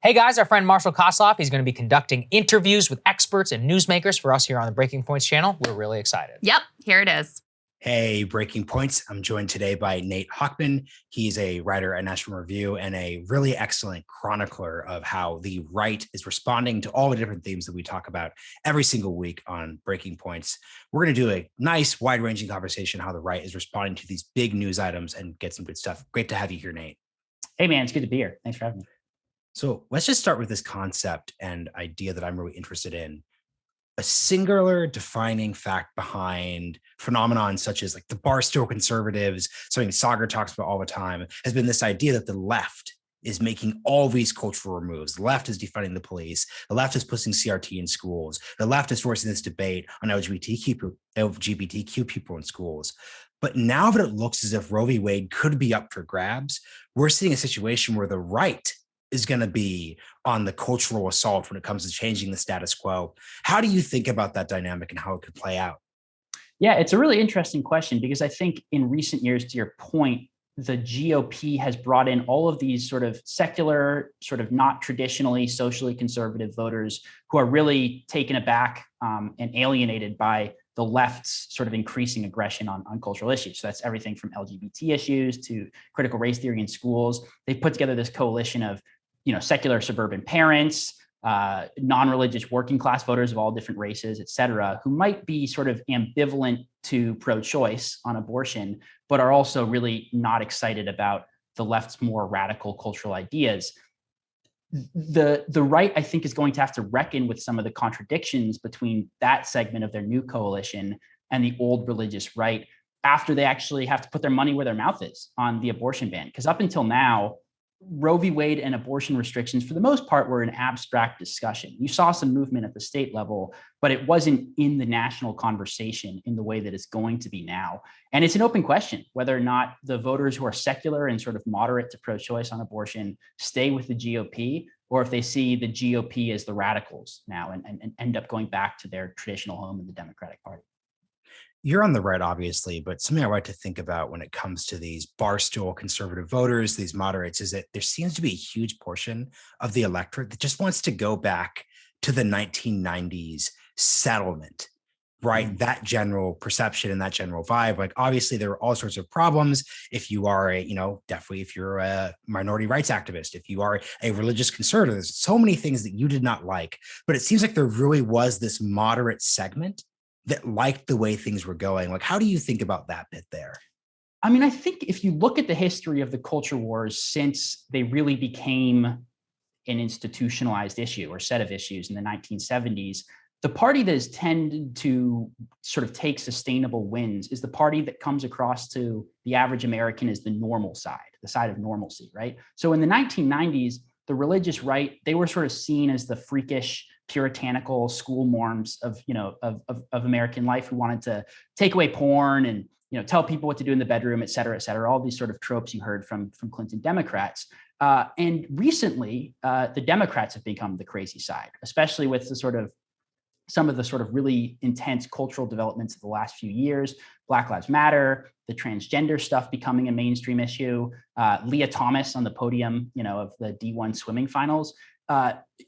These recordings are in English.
Hey guys, our friend Marshall Kosloff, he's going to be conducting interviews with experts and newsmakers for us here on the Breaking Points channel. We're really excited. Yep, here it is. Hey, Breaking Points. I'm joined today by Nate Hochman. He's a writer at National Review and a really excellent chronicler of how the right is responding to all the different themes that we talk about every single week on Breaking Points. We're going to do a nice, wide-ranging conversation how the right is responding to these big news items and get some good stuff. Great to have you here, Nate. Hey, man, it's good to be here. Thanks for having me. So let's just start with this concept and idea that I'm really interested in. A singular defining fact behind phenomenon such as like the barstool conservatives, something Saagar talks about all the time, has been this idea that the left is making all these cultural moves. The left is defunding the police. The left is pushing CRT in schools. The left is forcing this debate on LGBTQ people in schools. But now that it looks as if Roe v. Wade could be up for grabs, we're seeing a situation where the right is going to be on the cultural assault when it comes to changing the status quo. How do you think about that dynamic and how it could play out? Yeah, it's a really interesting question because I think in recent years, to your point, the GOP has brought in all of these sort of secular, sort of not traditionally socially conservative voters who are really taken aback and alienated by the left's sort of increasing aggression on cultural issues. So that's everything from LGBT issues to critical race theory in schools. They've put together this coalition of secular suburban parents, non-religious working class voters of all different races, et cetera, who might be sort of ambivalent to pro-choice on abortion, but are also really not excited about the left's more radical cultural ideas. The right, I think, is going to have to reckon with some of the contradictions between that segment of their new coalition and the old religious right after they actually have to put their money where their mouth is on the abortion ban. Because up until now, Roe v. Wade and abortion restrictions, for the most part, were an abstract discussion. You saw some movement at the state level, but it wasn't in the national conversation in the way that it's going to be now. And it's an open question whether or not the voters who are secular and sort of moderate to pro-choice on abortion stay with the GOP, or if they see the GOP as the radicals now and end up going back to their traditional home in the Democratic Party. You're on the right, obviously, but something I like to think about when it comes to these barstool conservative voters, these moderates, is that there seems to be a huge portion of the electorate that just wants to go back to the 1990s settlement, right? Mm-hmm. That general perception and that general vibe. Like, obviously, there are all sorts of problems. If you are definitely if you're a minority rights activist, if you are a religious conservative, there's so many things that you did not like. But it seems like there really was this moderate segment that liked the way things were going. Like, how do you think about that bit there? I mean, I think if you look at the history of the culture wars since they really became an institutionalized issue or set of issues in the 1970s, the party that has tended to sort of take sustainable wins is the party that comes across to the average American as the normal side, the side of normalcy, right? So in the 1990s, the religious right, they were sort of seen as the freakish, puritanical school morms of American life who wanted to take away porn and tell people what to do in the bedroom, et cetera, all these sort of tropes you heard from Clinton Democrats. And recently, the Democrats have become the crazy side, especially with some of the sort of really intense cultural developments of the last few years. Black Lives Matter, the transgender stuff becoming a mainstream issue, Leah Thomas on the podium, of the D1 swimming finals.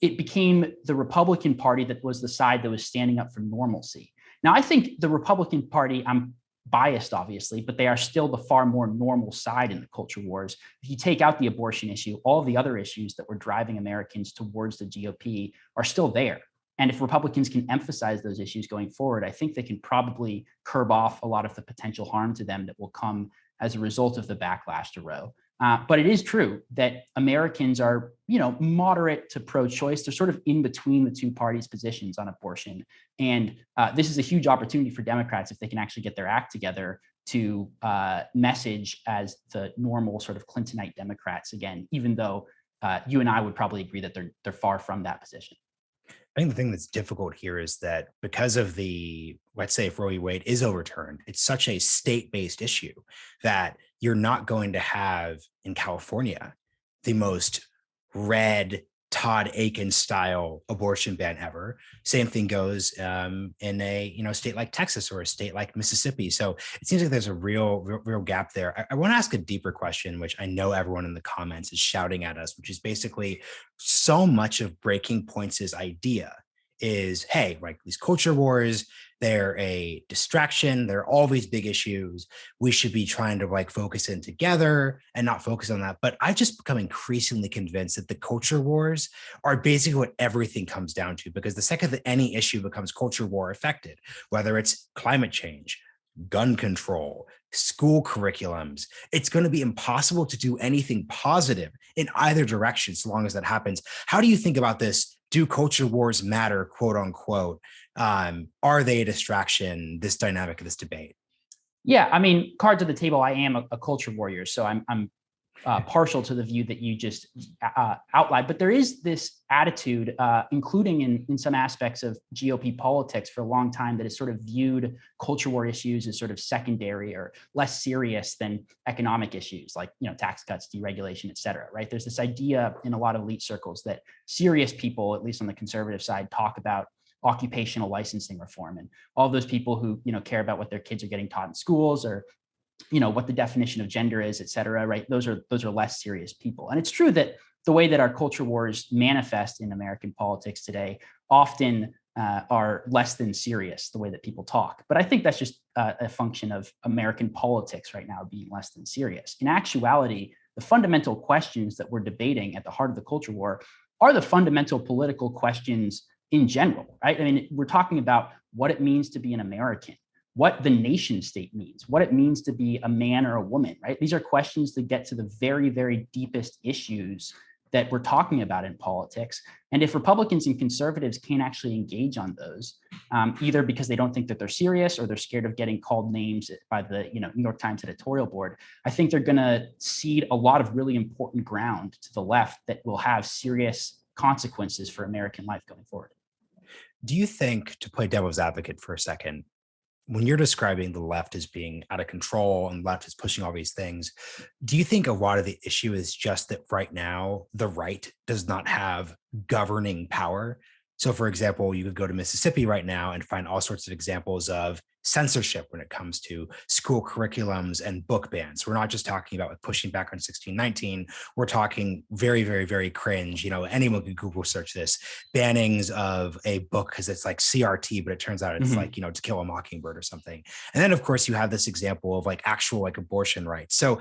It became the Republican Party that was the side that was standing up for normalcy. Now, I think the Republican Party, I'm biased, obviously, but they are still the far more normal side in the culture wars. If you take out the abortion issue, all of the other issues that were driving Americans towards the GOP are still there. And if Republicans can emphasize those issues going forward, I think they can probably curb off a lot of the potential harm to them that will come as a result of the backlash to Roe. But it is true that Americans are, moderate to pro-choice. They're sort of in between the two parties' positions on abortion. And this is a huge opportunity for Democrats if they can actually get their act together to message as the normal sort of Clintonite Democrats again, even though you and I would probably agree that they're far from that position. I think the thing that's difficult here is that because of let's say if Roe v. Wade is overturned, it's such a state-based issue that you're not going to have in California the most red Todd Aiken style abortion ban ever. Same thing goes in a state like Texas or a state like Mississippi. So it seems like there's a real gap there. I want to ask a deeper question, which I know everyone in the comments is shouting at us, which is basically so much of Breaking Points' idea is, hey, like these culture wars, they're a distraction. They're all these big issues. We should be trying to like focus in together and not focus on that. But I've just become increasingly convinced that the culture wars are basically what everything comes down to, because the second that any issue becomes culture war affected, whether it's climate change, gun control, school curriculums, it's going to be impossible to do anything positive in either direction so long as that happens. How do you think about this? Do culture wars matter, quote unquote? Are they a distraction, this dynamic of this debate? Yeah, I mean, card to the table, I am a culture warrior, so I'm partial to the view that you just outlined. But there is this attitude, including in some aspects of GOP politics for a long time, that has sort of viewed culture war issues as sort of secondary or less serious than economic issues like, tax cuts, deregulation, et cetera, right? There's this idea in a lot of elite circles that serious people, at least on the conservative side, talk about occupational licensing reform, and all those people who care about what their kids are getting taught in schools, or what the definition of gender is, et cetera, right? Those are less serious people. And it's true that the way that our culture wars manifest in American politics today often are less than serious, the way that people talk. But I think that's just a function of American politics right now being less than serious. In actuality, the fundamental questions that we're debating at the heart of the culture war are the fundamental political questions in general, right? I mean, we're talking about what it means to be an American, what the nation state means, what it means to be a man or a woman, right? These are questions that get to the very, very deepest issues that we're talking about in politics. And if Republicans and conservatives can't actually engage on those, either because they don't think that they're serious or they're scared of getting called names by the New York Times editorial board, I think they're going to cede a lot of really important ground to the left that will have serious consequences for American life going forward. Do you think, to play devil's advocate for a second, when you're describing the left as being out of control and the left is pushing all these things, do you think a lot of the issue is just that right now the right does not have governing power? So, for example, you could go to Mississippi right now and find all sorts of examples of censorship when it comes to school curriculums and book bans. We're not just talking about pushing back on 1619. We're talking very, very, very cringe. Anyone can Google search this, bannings of a book because it's like CRT, but it turns out it's like, To Kill a Mockingbird or something. And then, of course, you have this example of like actual like abortion rights. So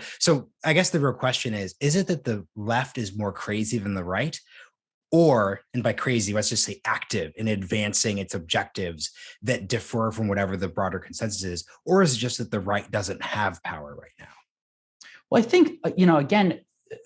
I guess the real question is it that the left is more crazy than the right? Or, and by crazy, let's just say active in advancing its objectives that differ from whatever the broader consensus is? Or is it just that the right doesn't have power right now? Well, I think, again,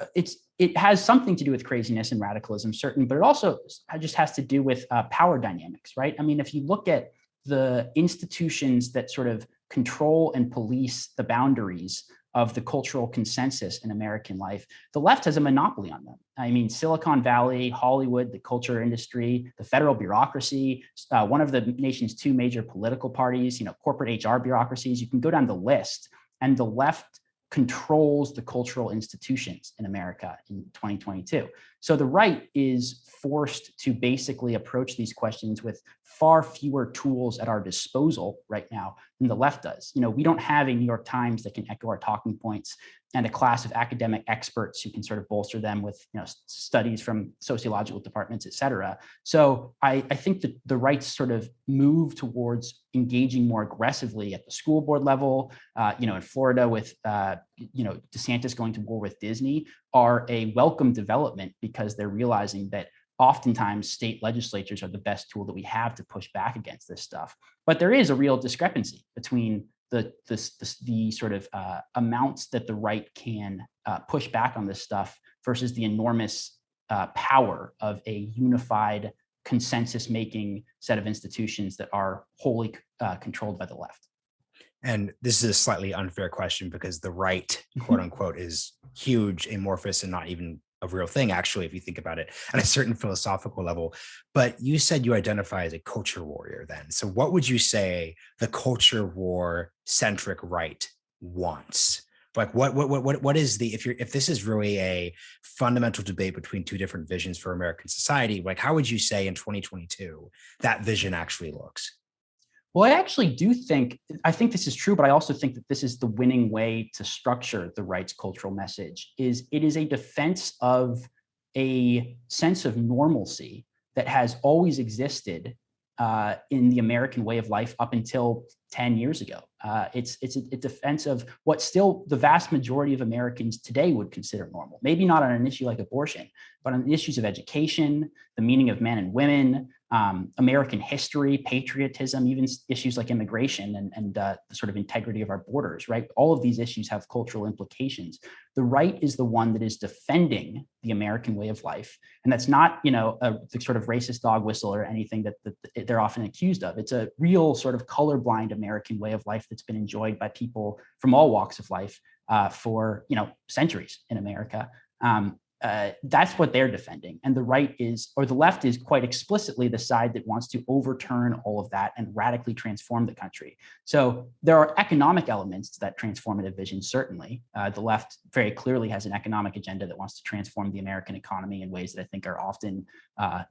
it has something to do with craziness and radicalism, certainly, but it also just has to do with power dynamics, right? I mean, if you look at the institutions that sort of control and police the boundaries of the cultural consensus in American life, the left has a monopoly on them. I mean, Silicon Valley, Hollywood, the culture industry, the federal bureaucracy, one of the nation's two major political parties, corporate HR bureaucracies. You can go down the list, and the left controls the cultural institutions in America in 2022. So the right is forced to basically approach these questions with far fewer tools at our disposal right now than the left does. We don't have a New York Times that can echo our talking points and a class of academic experts who can sort of bolster them with studies from sociological departments, et cetera. So I think that the right's sort of move towards engaging more aggressively at the school board level, in Florida with DeSantis going to war with Disney, are a welcome development because they're realizing that oftentimes state legislatures are the best tool that we have to push back against this stuff. But there is a real discrepancy between the sort of amounts that the right can push back on this stuff versus the enormous power of a unified consensus-making set of institutions that are wholly controlled by the left. And this is a slightly unfair question because the right, quote unquote, is huge, amorphous, and not even a real thing, actually, if you think about it at a certain philosophical level. But you said you identify as a culture warrior then. So what would you say the culture war centric right wants? Like what is the, if this is really a fundamental debate between two different visions for American society, like how would you say in 2022 that vision actually looks? Well, I think this is true, but I also think that this is the winning way to structure the right's cultural message. It is a defense of a sense of normalcy that has always existed in the American way of life up until 10 years ago. It's a defense of what still the vast majority of Americans today would consider normal. Maybe not on an issue like abortion, but on the issues of education, the meaning of men and women, American history, patriotism, even issues like immigration and the sort of integrity of our borders, right? All of these issues have cultural implications. The right is the one that is defending the American way of life. And that's not, the sort of racist dog whistle or anything that they're often accused of. It's a real sort of colorblind American way of life that's been enjoyed by people from all walks of life for, centuries in America. That's what they're defending. And the right is, or the left is quite explicitly the side that wants to overturn all of that and radically transform the country. So there are economic elements to that transformative vision, certainly. The left very clearly has an economic agenda that wants to transform the American economy in ways that I think are often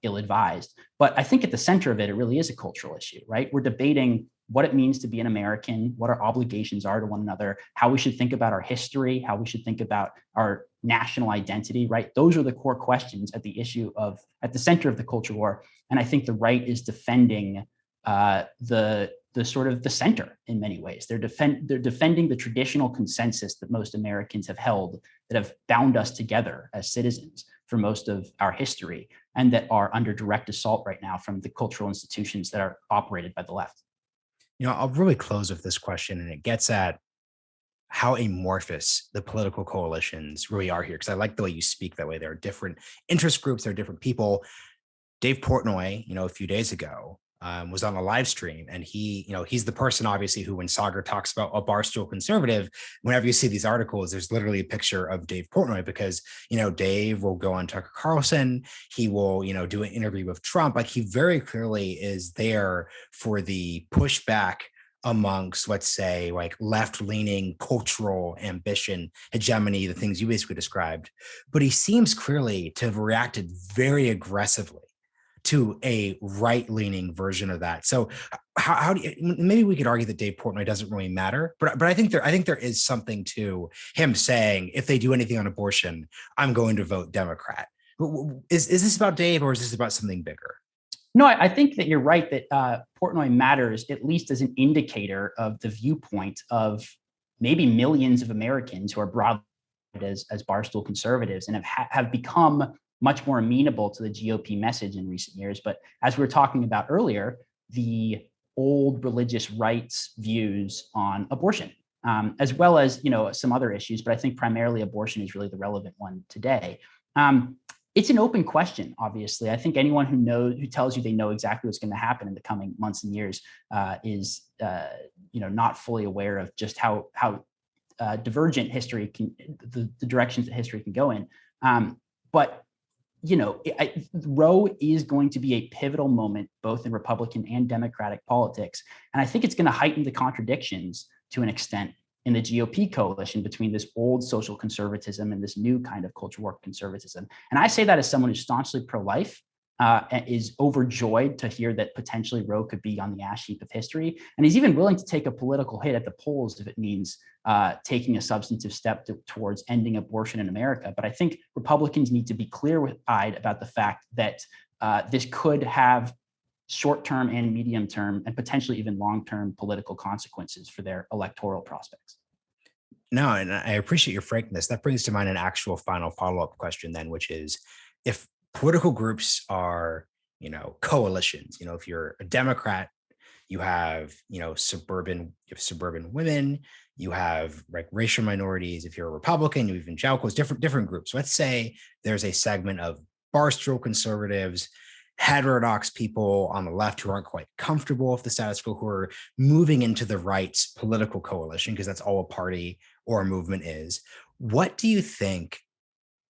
ill-advised. But I think at the center of it, it really is a cultural issue, right? We're debating what it means to be an American, what our obligations are to one another, how we should think about our history, how we should think about our national identity, right? Those are the core questions at the center of the culture war. And I think the right is defending the sort of the center in many ways. They're defending the traditional consensus that most Americans have held, that have bound us together as citizens for most of our history, and that are under direct assault right now from the cultural institutions that are operated by the left. I'll really close with this question, and it gets at how amorphous the political coalitions really are here. Because I like the way you speak that way. There are different interest groups, there are different people. Dave Portnoy, a few days ago, was on a live stream, and he's the person, obviously, who, when Saagar talks about a barstool conservative, whenever you see these articles, there's literally a picture of Dave Portnoy, because Dave will go on Tucker Carlson, he will do an interview with Trump. Like, he very clearly is there for the pushback amongst, let's say, like left-leaning cultural ambition, hegemony, the things you basically described. But he seems clearly to have reacted very aggressively to a right-leaning version of that. So how do you, maybe we could argue that Dave Portnoy doesn't really matter, but I think there is something to him saying, if they do anything on abortion, I'm going to vote Democrat. Is this about Dave, or is this about something bigger? No, I think that you're right that Portnoy matters, at least as an indicator of the viewpoint of maybe millions of Americans who are broadly as barstool conservatives and have become much more amenable to the GOP message in recent years. But as we were talking about earlier, the old religious rights views on abortion, as well as some other issues, but I think primarily abortion is really the relevant one today. It's an open question, obviously. I think anyone who tells you they know exactly what's going to happen in the coming months and years is not fully aware of just how divergent history can, the directions that history can go in. But Roe is going to be a pivotal moment, both in Republican and Democratic politics. And I think it's going to heighten the contradictions to an extent in the GOP coalition between this old social conservatism and this new kind of culture war conservatism. And I say that as someone who's staunchly pro-life, and is overjoyed to hear that potentially Roe could be on the ash heap of history. And he's even willing to take a political hit at the polls if it means taking a substantive step towards ending abortion in America. But I think Republicans need to be clear-eyed about the fact that this could have short-term and medium-term and potentially even long-term political consequences for their electoral prospects. No, and I appreciate your frankness. That brings to mind an actual final follow-up question then, which is, if political groups are, coalitions, if you're a Democrat, you have, suburban women, you have like racial minorities. If you're a Republican, you have evangelicals, different groups. Let's say there's a segment of barstool conservatives, heterodox people on the left who aren't quite comfortable with the status quo, who are moving into the right's political coalition, because that's all a party or a movement is. What do you think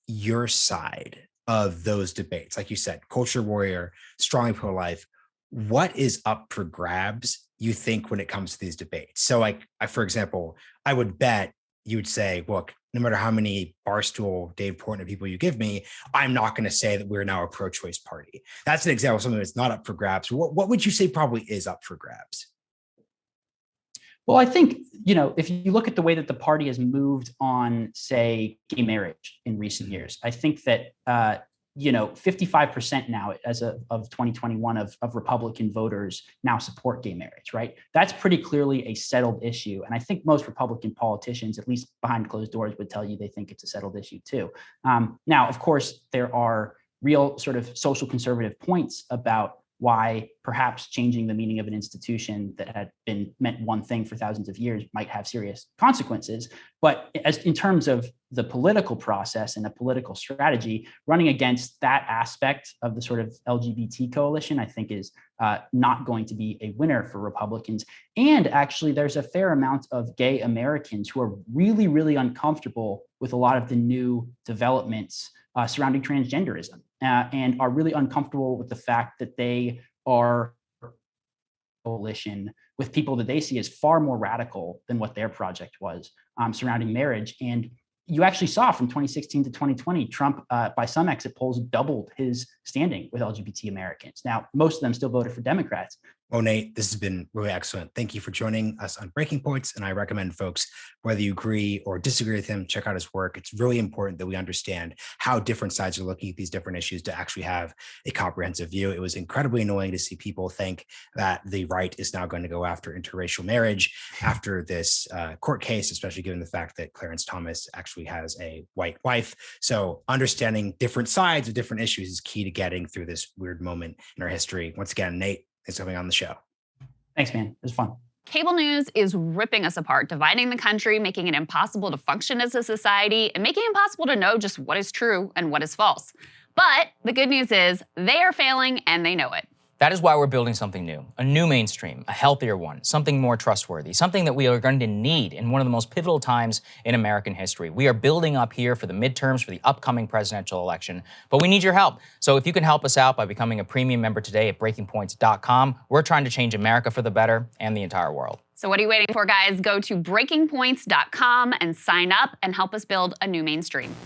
your side of those debates, like you said, culture warrior, strongly pro-life, what is up for grabs, you think, when it comes to these debates? So, like, for example, I would bet you would say, look, no matter how many Barstool, Dave Portnoy people you give me, I'm not going to say that we're now a pro-choice party. That's an example of something that's not up for grabs. What would you say probably is up for grabs? Well, I think, if you look at the way that the party has moved on, say, gay marriage in recent years, I think that, 55% now as of 2021 of Republican voters now support gay marriage, right? That's pretty clearly a settled issue. And I think most Republican politicians, at least behind closed doors, would tell you they think it's a settled issue too. Now, of course, there are real sort of social conservative points about why perhaps changing the meaning of an institution that had been meant one thing for thousands of years might have serious consequences. But as in terms of the political process and a political strategy, running against that aspect of the sort of LGBT coalition, I think is not going to be a winner for Republicans. And actually, there's a fair amount of gay Americans who are really, really uncomfortable with a lot of the new developments surrounding transgenderism and are really uncomfortable with the fact that they are coalition with people that they see as far more radical than what their project was surrounding marriage. And you actually saw from 2016 to 2020, Trump, by some exit polls, doubled his standing with LGBT Americans. Now, most of them still voted for Democrats. Well, Nate, this has been really excellent. Thank you for joining us on Breaking Points. And I recommend folks, whether you agree or disagree with him, check out his work. It's really important that we understand how different sides are looking at these different issues to actually have a comprehensive view. It was incredibly annoying to see people think that the right is now going to go after interracial marriage after this court case, especially given the fact that Clarence Thomas actually has a white wife. So understanding different sides of different issues is key to getting through this weird moment in our history. Once again, Nate, thanks for coming on the show. Thanks, man. It was fun. Cable news is ripping us apart, dividing the country, making it impossible to function as a society, and making it impossible to know just what is true and what is false. But the good news is they are failing and they know it. That is why we're building something new, a new mainstream, a healthier one, something more trustworthy, something that we are going to need in one of the most pivotal times in American history. We are building up here for the midterms, for the upcoming presidential election, but we need your help. So if you can help us out by becoming a premium member today at breakingpoints.com, we're trying to change America for the better and the entire world. So what are you waiting for, guys? Go to breakingpoints.com and sign up and help us build a new mainstream.